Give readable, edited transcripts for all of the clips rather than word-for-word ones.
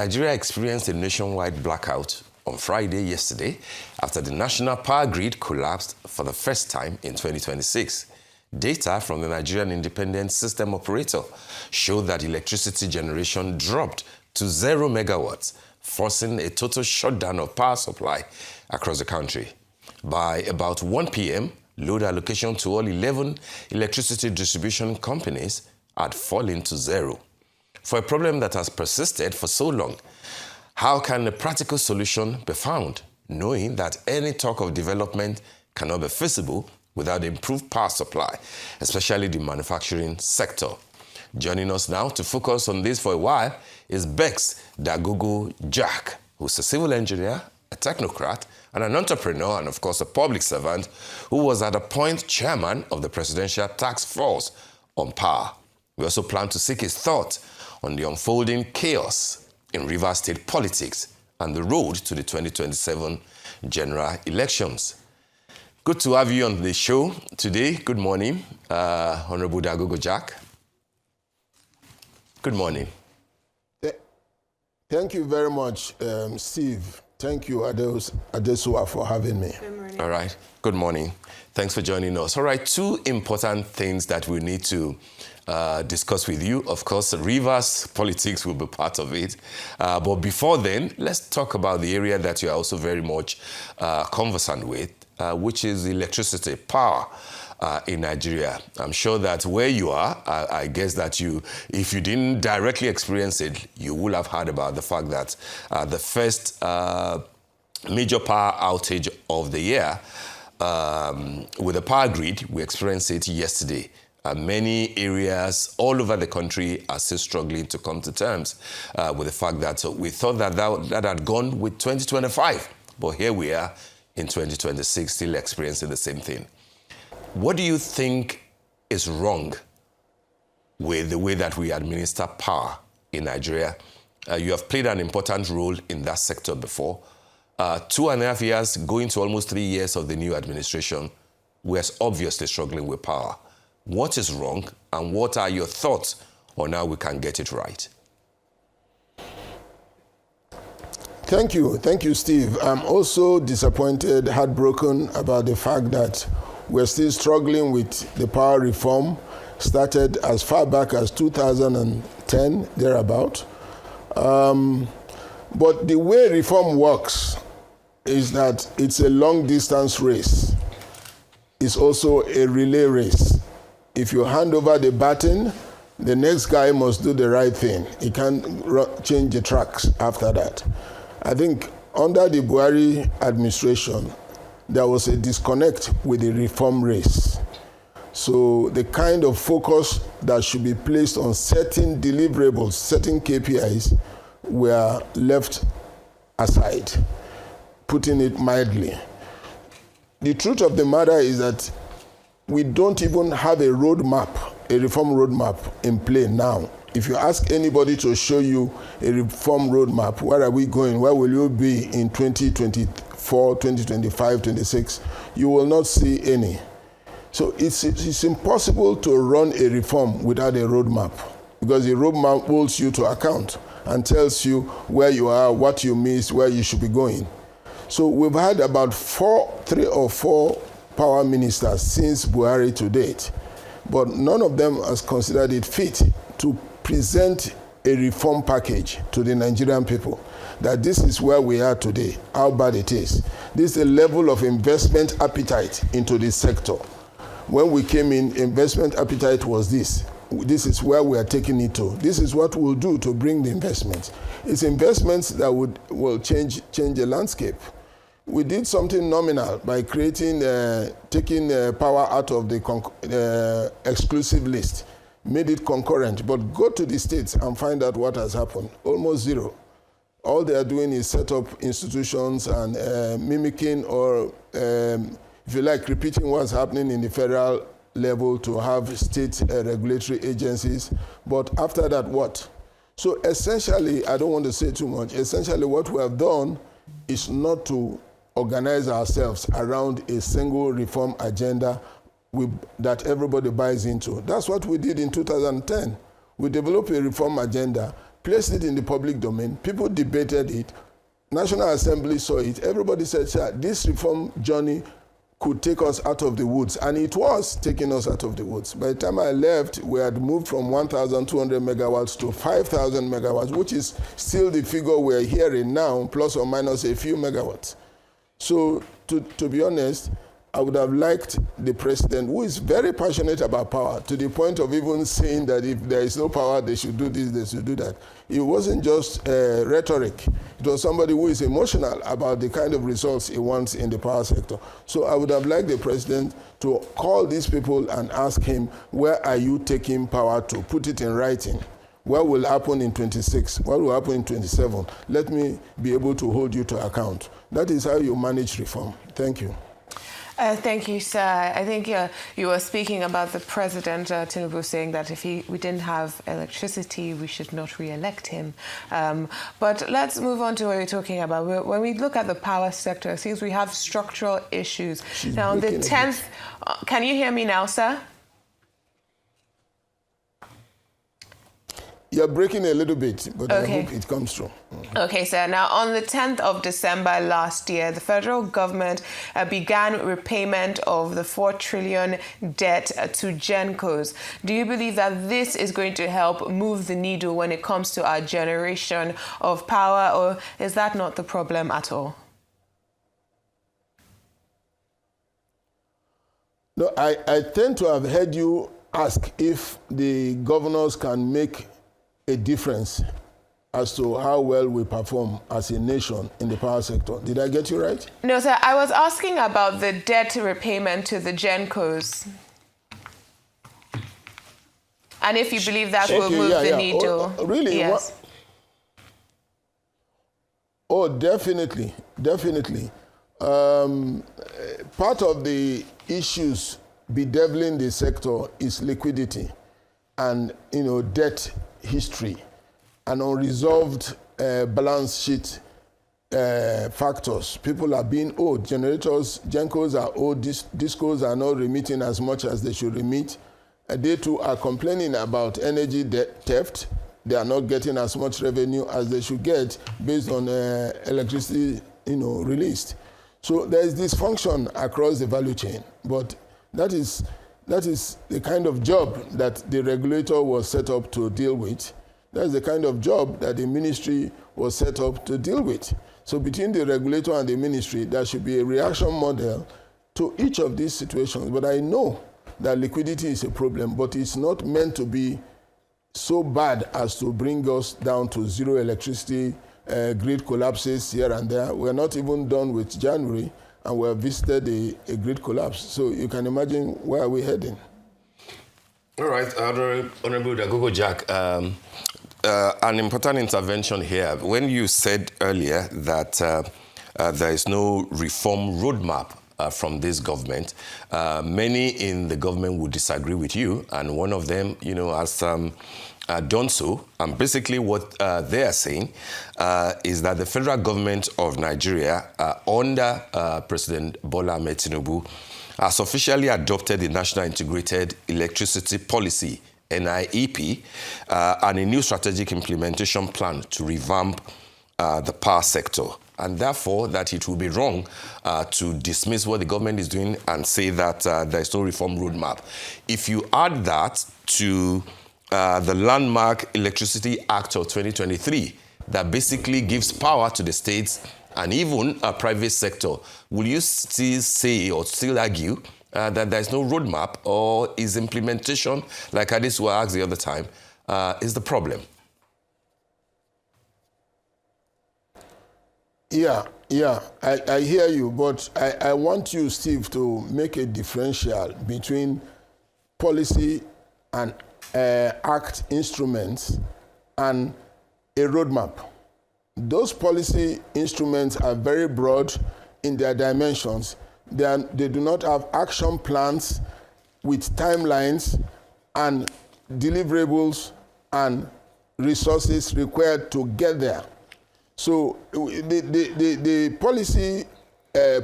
Nigeria experienced a nationwide blackout on Friday yesterday after the national power grid collapsed for the first time in 2026. Data from the Nigerian Independent System Operator showed that electricity generation dropped to 0 megawatts, forcing a total shutdown of power supply across the country. By about 1 p.m., load allocation to all 11 electricity distribution companies had fallen to zero. For a problem that has persisted for so long, how can a practical solution be found, knowing that any talk of development cannot be feasible without improved power supply, especially the manufacturing sector? Joining us now to focus on this for a while is Becks Dagogo-Jack, who's a civil engineer, a technocrat, and an entrepreneur, and of course a public servant, who was at a point chairman of the Presidential Taskforce on Power. We also plan to seek his thought on the unfolding chaos in Rivers State politics and the road to the 2027 general elections. Good to have you on the show today. Good morning, Honorable Dagogo-Jack. Good morning. Thank you very much, Steve. Thank you, Adesua, for having me. Good morning. All right. Good morning. Thanks for joining us. All right. Two important things that we need to discuss with you. Of course, Rivers politics will be part of it. But before then, let's talk about the area that you are also very much conversant with, which is electricity, power. In Nigeria. I'm sure that where you are, I guess that if you didn't directly experience it, you will have heard about the fact that the first major power outage of the year with the power grid, we experienced it yesterday. Many areas all over the country are still struggling to come to terms with the fact that we thought that had gone with 2025, but here we are in 2026 still experiencing the same thing. What do you think is wrong with the way that we administer power in Nigeria? You have played an important role in that sector before. 2.5 years, going to almost 3 years of the new administration, we're obviously struggling with power. What is wrong, and what are your thoughts on how we can get it right? Thank you, Steve. I'm also disappointed, heartbroken about the fact that we're still struggling with the power reform, started as far back as 2010, thereabout. But the way reform works is that it's a long-distance race. It's also a relay race. If you hand over the baton, the next guy must do the right thing. He can't change the tracks after that. I think under the Buhari administration, there was a disconnect with the reform race. So the kind of focus that should be placed on certain deliverables, certain KPIs, were left aside, putting it mildly. The truth of the matter is that we don't even have a roadmap, a reform roadmap in play now. If you ask anybody to show you a reform roadmap, where are we going, where will you be in 2024, 2025, 26, you will not see any. So it's impossible to run a reform without a roadmap, because the roadmap holds you to account and tells you where you are, what you missed, where you should be going. So we've had about 3 or 4 power ministers since Buhari to date, but none of them has considered it fit to present a reform package to the Nigerian people, that this is where we are today, how bad it is. This is the level of investment appetite into this sector. When we came in, investment appetite was this. This is where we are taking it to. This is what we'll do to bring the investments. It's investments that will change the landscape. We did something nominal by taking power out of the exclusive list, made it concurrent, but go to the states and find out what has happened. Almost zero. All they are doing is set up institutions and mimicking or, if you like, repeating what's happening in the federal level to have state regulatory agencies. But after that, what? So essentially, I don't want to say too much, essentially what we have done is not to organize ourselves around a single reform agenda that everybody buys into. That's what we did in 2010. We developed a reform agenda placed it in the public domain, people debated it, National Assembly saw it, everybody said, sir, this reform journey could take us out of the woods, and it was taking us out of the woods. By the time I left, we had moved from 1,200 megawatts to 5,000 megawatts, which is still the figure we're hearing now, plus or minus a few megawatts. So, to be honest, I would have liked the president, who is very passionate about power, to the point of even saying that if there is no power, they should do this, they should do that. It wasn't just rhetoric. It was somebody who is emotional about the kind of results he wants in the power sector. So I would have liked the president to call these people and ask him, where are you taking power to? Put it in writing. What will happen in 26? What will happen in 27? Let me be able to hold you to account. That is how you manage reform. Thank you. Thank you, sir. I think you were speaking about the President Tinubu saying that if we didn't have electricity, we should not re-elect him. But let's move on to what we're talking about. When we look at the power sector, it seems we have structural issues. Now, on the 10th, can you hear me now, sir? You're breaking a little bit, but okay. I hope it comes through. Okay, sir. Now, on the 10th of December last year, the federal government began repayment of the 4 trillion debt to GenCos. Do you believe that this is going to help move the needle when it comes to our generation of power, or is that not the problem at all? No, I tend to have heard you ask if the governors can make a difference as to how well we perform as a nation in the power sector. Did I get you right? No, sir. I was asking about the debt repayment to the GenCos. And if you believe that will move the needle. Oh, really? Yes. Oh, definitely. Definitely. Part of the issues bedeviling the sector is liquidity and, debt history and unresolved balance sheet factors. People are being owed. Generators, GenCos are owed. Discos are not remitting as much as they should remit. They too are complaining about energy theft. They are not getting as much revenue as they should get based on electricity, released. So there is dysfunction across the value chain, but that is the kind of job that the regulator was set up to deal with. That's the kind of job that the ministry was set up to deal with. So between the regulator and the ministry, there should be a reaction model to each of these situations. But I know that liquidity is a problem, but it's not meant to be so bad as to bring us down to zero electricity, grid collapses here and there. We're not even done with January, and we have visited a grid collapse. So you can imagine where are we heading. All right, Honorable Dagogo-Jack, an important intervention here. When you said earlier that there is no reform roadmap from this government, many in the government would disagree with you, and one of them, has done so. And basically what they are saying is that the federal government of Nigeria, under President Bola Ahmed Tinubu, has officially adopted the National Integrated Electricity Policy, NIEP, and a new strategic implementation plan to revamp the power sector. And therefore, that it will be wrong to dismiss what the government is doing and say that there is no reform roadmap. If you add that to the landmark Electricity Act of 2023 that basically gives power to the states and even a private sector, will you still say or still argue that there's no roadmap, or is implementation, like Adesua asked the other time, is the problem? Yeah, I hear you, but I want you, Steve, to make a differential between policy and act instruments and a roadmap. Those policy instruments are very broad in their dimensions. They do not have action plans with timelines and deliverables and resources required to get there. So the policy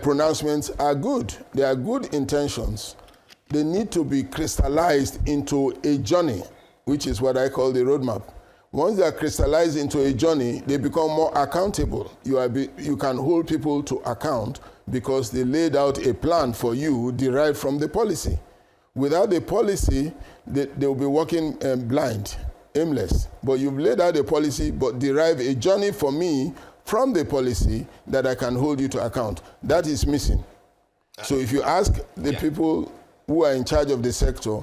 pronouncements are good. They are good intentions. They need to be crystallized into a journey, which is what I call the roadmap. Once they are crystallized into a journey, they become more accountable. You can hold people to account because they laid out a plan for you derived from the policy. Without the policy, they will be walking blind, aimless. But you've laid out a policy, but derive a journey for me from the policy that I can hold you to account. That is missing. So if you ask the people who are in charge of the sector,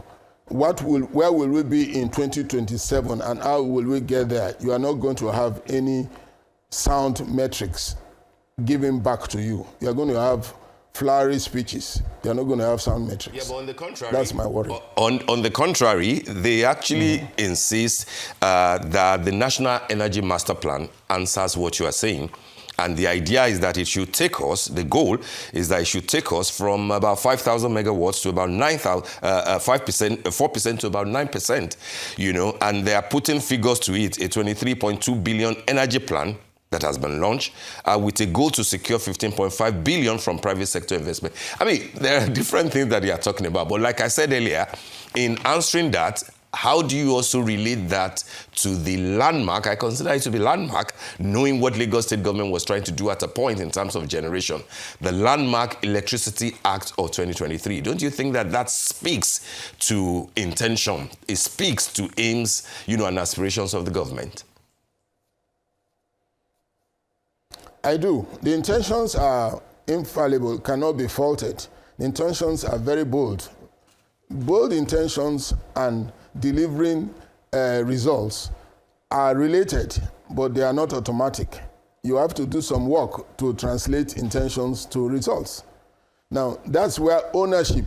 where will we be in 2027 and how will we get there? You are not going to have any sound metrics given back to you. You are going to have flowery speeches. You are not going to have sound metrics. Yeah, but on the contrary, that's my worry. On the contrary, they actually insist that the National Energy Master Plan answers what you are saying. And the idea is that it should take us, the goal is that it should take us from about 5,000 megawatts to about 4% to about 9%, you know, and they are putting figures to it, a 23.2 billion energy plan that has been launched with a goal to secure 15.5 billion from private sector investment. I mean, there are different things that they are talking about, but like I said earlier, in answering that, how do you also relate that to the landmark? I consider it to be landmark, knowing what Lagos State government was trying to do at a point in terms of generation. The Landmark Electricity Act of 2023. Don't you think that that speaks to intention? It speaks to aims, you know, and aspirations of the government? I do. The intentions are infallible, cannot be faulted. The intentions are very bold. Bold intentions and delivering results are related, but they are not automatic. You have to do some work to translate intentions to results. Now, that's where ownership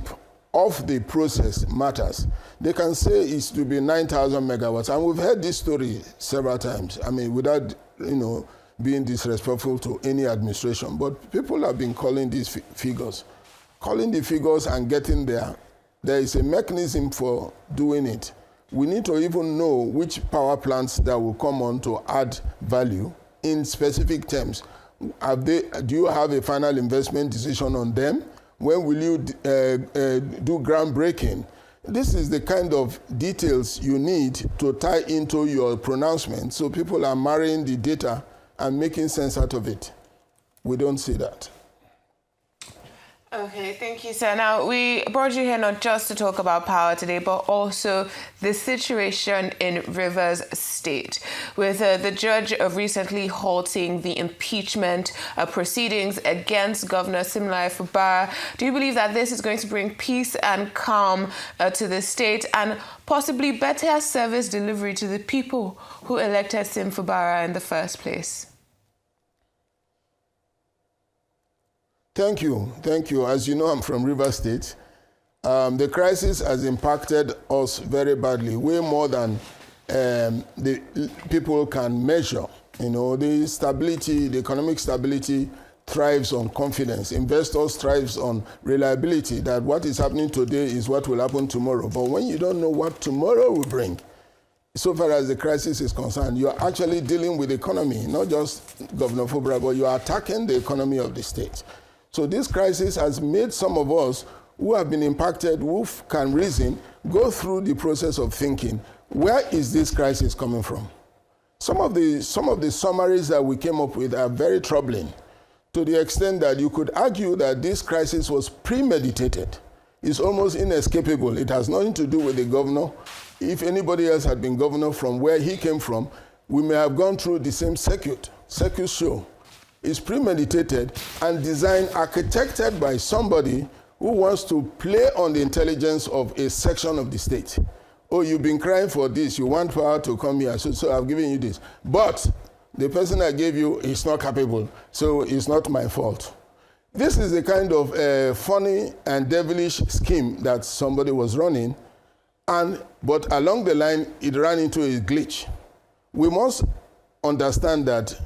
of the process matters. They can say it's to be 9,000 megawatts, and we've heard this story several times. I mean, without, you know, being disrespectful to any administration, but people have been calling these figures. Calling the figures and getting there. There is a mechanism for doing it. We need to even know which power plants that will come on to add value in specific terms. Do you have a final investment decision on them? When will you do groundbreaking? This is the kind of details you need to tie into your pronouncement so people are marrying the data and making sense out of it. We don't see that. Okay, thank you, sir. Now, we brought you here not just to talk about power today, but also the situation in Rivers State, with the judge recently halting the impeachment proceedings against Governor Sim Fubara. Do you believe that this is going to bring peace and calm to the state and possibly better service delivery to the people who elected Sim Fubara in the first place? Thank you. Thank you. As you know, I'm from Rivers State. The crisis has impacted us very badly, way more than the people can measure. You know, the stability, the economic stability thrives on confidence. Investors thrives on reliability, that what is happening today is what will happen tomorrow. But when you don't know what tomorrow will bring, so far as the crisis is concerned, you are actually dealing with the economy, not just Governor Fubara, but you are attacking the economy of the state. So this crisis has made some of us who have been impacted, who can reason, go through the process of thinking, where is this crisis coming from? Some of the summaries that we came up with are very troubling, to the extent that you could argue that this crisis was premeditated. It's almost inescapable. It has nothing to do with the governor. If anybody else had been governor from where he came from, we may have gone through the same circuit show. Is premeditated and designed, architected by somebody who wants to play on the intelligence of a section of the state. Oh, you've been crying for this, you want power to come here, so I've given you this. But the person I gave you is not capable, so it's not my fault. This is the kind of funny and devilish scheme that somebody was running, but along the line, it ran into a glitch. We must understand that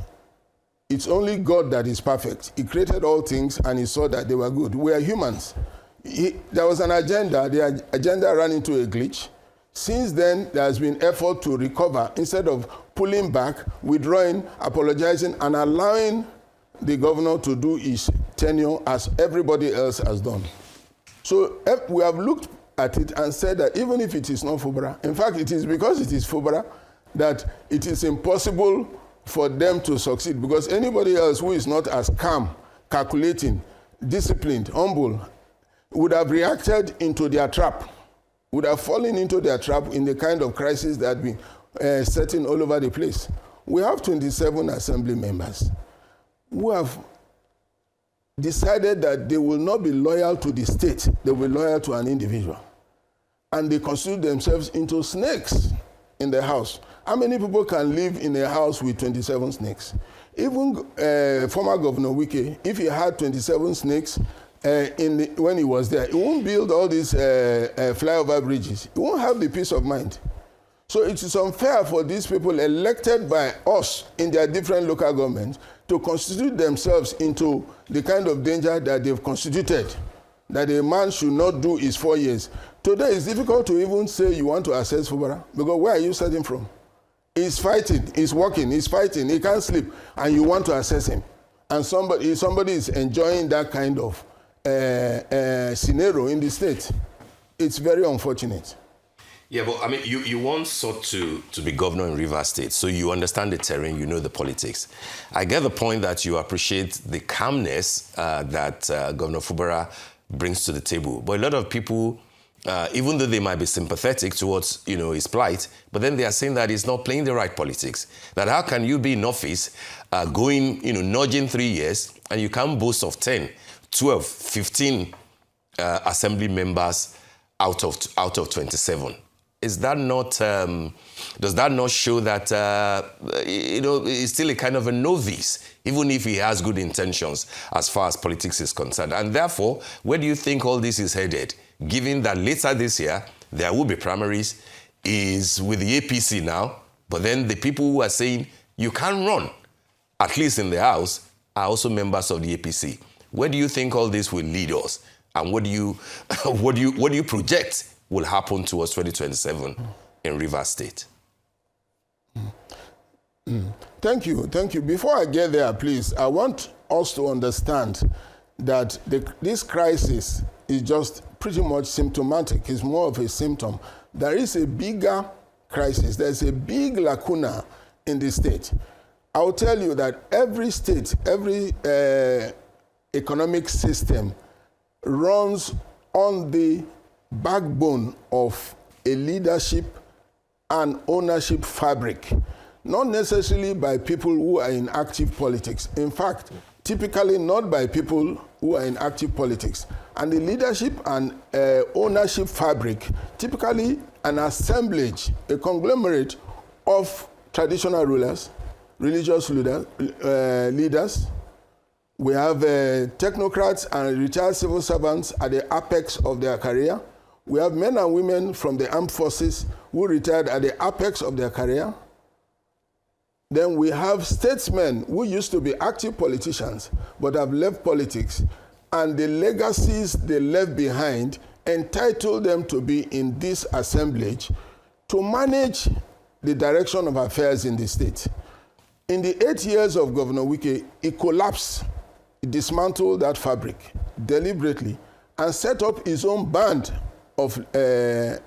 it's only God that is perfect. He created all things and he saw that they were good. We are humans. There was an agenda. The agenda ran into a glitch. Since then, there has been effort to recover. Instead of pulling back, withdrawing, apologizing, and allowing the governor to do his tenure as everybody else has done. So we have looked at it and said that even if it is not Fubara, in fact, it is because it is Fubara that it is impossible for them to succeed, because anybody else who is not as calm, calculating, disciplined, humble, would have reacted into their trap, would have fallen into their trap in the kind of crisis that have been setting all over the place. We have 27 assembly members who have decided that they will not be loyal to the state, they will be loyal to an individual. And they constitute themselves into snakes in the house. How many people can live in a house with 27 snakes? Even former Governor Wike, if he had 27 snakes when he was there, he won't build all these flyover bridges. He won't have the peace of mind. So it is unfair for these people elected by us in their different local governments to constitute themselves into the kind of danger that they've constituted, that a man should not do his 4 years. Today it's difficult to even say you want to assess Fubara, because where are you starting from? He's fighting, he's working, he's fighting, he can't sleep, and you want to assess him. And somebody is enjoying that kind of scenario in the state. It's very unfortunate. Yeah, but I mean, you once sought to be governor in Rivers State, so you understand the terrain, you know the politics. I get the point that you appreciate the calmness that Governor Fubara brings to the table. But a lot of people, even though they might be sympathetic towards, his plight, but then they are saying that he's not playing the right politics. That how can you be in office, going, nudging 3 years, and you can't boast of 10, 12, 15 assembly members out of 27? Is that not, does that not show that, he's still a kind of a novice, even if he has good intentions as far as politics is concerned? And therefore, where do you think all this is headed? Given that later this year, there will be primaries, is with the APC now, but then the people who are saying you can't run, at least in the House, are also members of the APC. Where do you think all this will lead us? And what do you project will happen towards 2027 in Rivers State? Thank you. Before I get there, please, I want us to understand that this crisis is just pretty much symptomatic. It's more of a symptom. There is a bigger crisis. There's a big lacuna in the state. I'll tell you that every state, every economic system runs on the backbone of a leadership and ownership fabric, not necessarily by people who are in active politics. In fact, typically not by people who are in active politics. And the leadership and ownership fabric, typically an assemblage, a conglomerate of traditional rulers, religious leaders. We have technocrats and retired civil servants at the apex of their career. We have men and women from the armed forces who retired at the apex of their career. Then we have statesmen who used to be active politicians but have left politics, and the legacies they left behind entitle them to be in this assemblage to manage the direction of affairs in the state. In the 8 years of Governor Wike, he collapsed, he dismantled that fabric deliberately and set up his own band of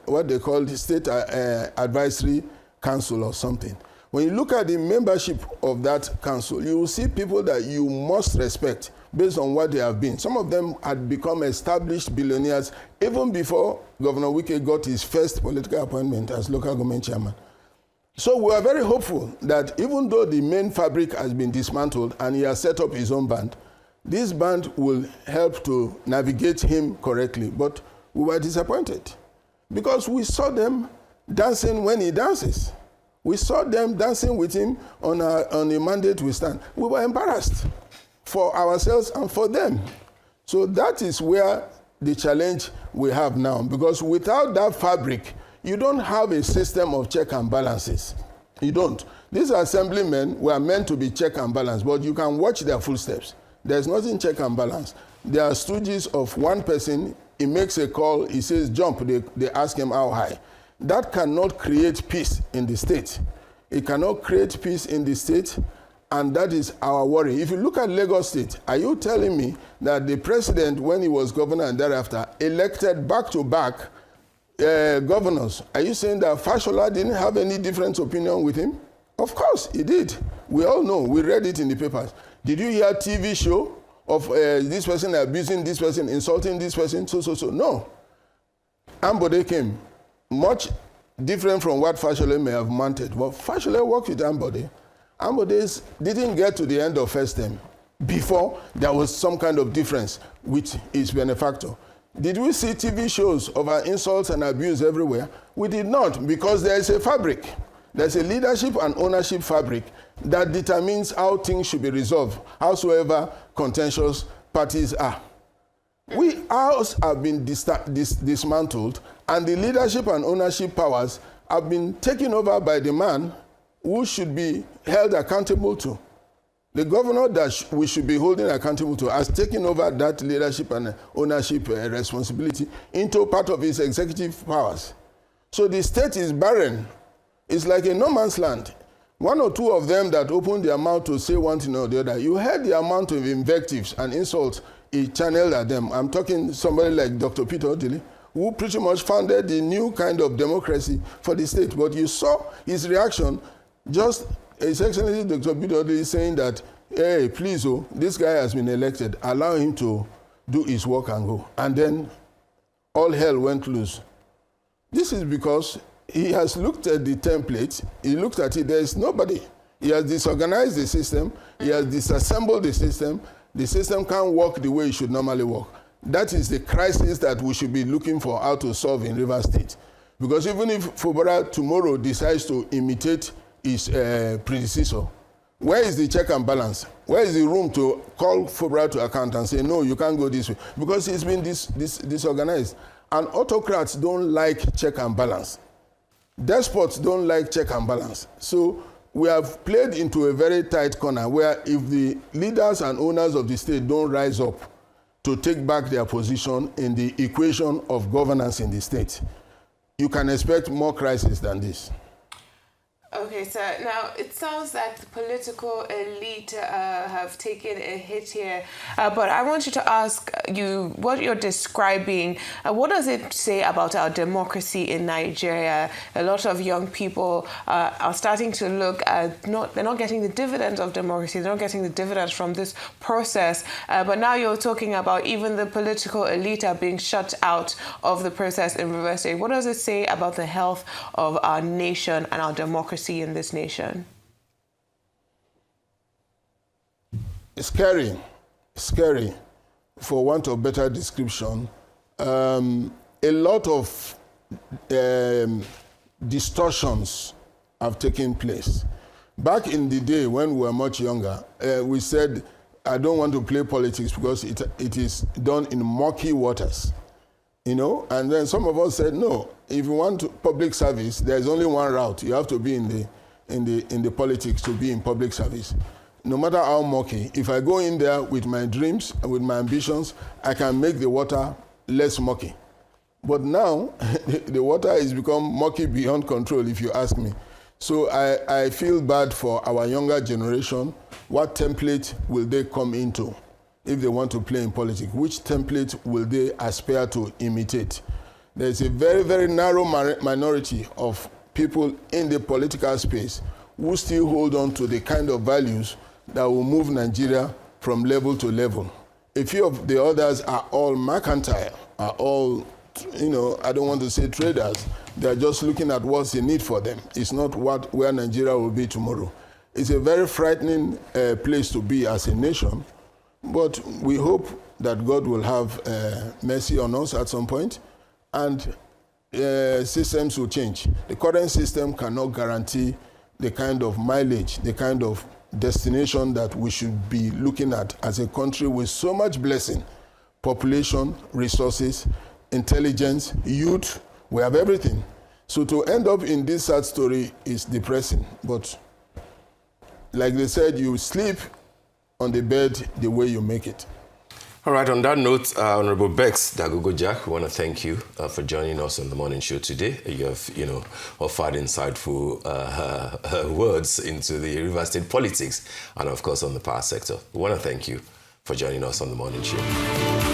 what they call the State Advisory Council or something. When you look at the membership of that council, you will see people that you must respect based on what they have been. Some of them had become established billionaires even before Governor Wike got his first political appointment as local government chairman. So we are very hopeful that even though the main fabric has been dismantled and he has set up his own band, this band will help to navigate him correctly. But we were disappointed because we saw them dancing when he dances. We saw them dancing with him on a mandate we stand. We were embarrassed for ourselves and for them. So that is where the challenge we have now, because without that fabric, you don't have a system of check and balances. You don't. These assemblymen were meant to be check and balance, but you can watch their footsteps. There's nothing check and balance. They are stooges of one person. He makes a call, he says jump, they ask him how high. That cannot create peace in the state. It cannot create peace in the state, and that is our worry. If you look at Lagos State, are you telling me that the president, when he was governor and thereafter, elected back-to-back governors, are you saying that Fashola didn't have any different opinion with him? Of course, he did. We all know. We read it in the papers. Did you hear TV show of this person abusing this person, insulting this person, so? No. Ambode came, much different from what Fashola may have mounted. But Fashola worked with Ambode. Ambode didn't get to the end of first term before there was some kind of difference with his benefactor. Did we see TV shows of insults and abuse everywhere? We did not, because there is a fabric. There's a leadership and ownership fabric that determines how things should be resolved, howsoever contentious parties are. Ours have been dismantled, and the leadership and ownership powers have been taken over by the man who should be held accountable to. The governor that we should be holding accountable to has taken over that leadership and ownership responsibility into part of his executive powers. So the state is barren. It's like a no man's land. One or two of them that opened their mouth to say one thing or the other, you heard the amount of invectives and insults he channeled at them. I'm talking somebody like Dr. Peter Odili, who pretty much founded the new kind of democracy for the state. But you saw his reaction, just His Excellency Dr. Peter Odili saying that, hey, please, this guy has been elected, allow him to do his work and go. And then all hell went loose. This is because he has looked at the template, he looked at it, there is nobody. He has disorganized the system, he has disassembled the system can't work the way it should normally work. That is the crisis that we should be looking for how to solve in Rivers State. Because even if Fubara tomorrow decides to imitate his predecessor, where is the check and balance? Where is the room to call Fubara to account and say, no, you can't go this way? Because it's been disorganized. And autocrats don't like check and balance. Despots don't like check and balance. So we have played into a very tight corner where if the leaders and owners of the state don't rise up to take back their position in the equation of governance in the state, you can expect more crisis than this. Okay, so now it sounds like the political elite have taken a hit here, but I want you to ask you what you're describing. What does it say about our democracy in Nigeria? A lot of young people are starting to look at they're not getting the dividends of democracy. They're not getting the dividends from this process. But now you're talking about even the political elite are being shut out of the process in Rivers State. What does it say about the health of our nation and our democracy in this nation? It's scary, for want of better description. A lot of distortions have taken place. Back in the day when we were much younger, we said, I don't want to play politics because it is done in murky waters. You know, and then some of us said, no, if you want public service, there's only one route. You have to be in the politics to be in public service. No matter how murky, if I go in there with my dreams and with my ambitions, I can make the water less murky. But now, the water has become murky beyond control, if you ask me. So I feel bad for our younger generation. What template will they come into if they want to play in politics? Which template will they aspire to imitate? There's a very, very narrow minority of people in the political space who still hold on to the kind of values that will move Nigeria from level to level. A few of the others are all mercantile, are all, you know, I don't want to say traders. They're just looking at what's the need for them. It's not where Nigeria will be tomorrow. It's a very frightening place to be as a nation. But we hope that God will have mercy on us at some point, and systems will change. The current system cannot guarantee the kind of mileage, the kind of destination that we should be looking at as a country with so much blessing, population, resources, intelligence, youth. We have everything. So to end up in this sad story is depressing. But like they said, you sleep on the bed the way you make it. All right, on that note, Honorable Becks, Dagogo-Jack, we want to thank you for joining us on the morning show today. You have, offered insightful words into the Rivers State politics and, of course, on the power sector. We want to thank you for joining us on the morning show.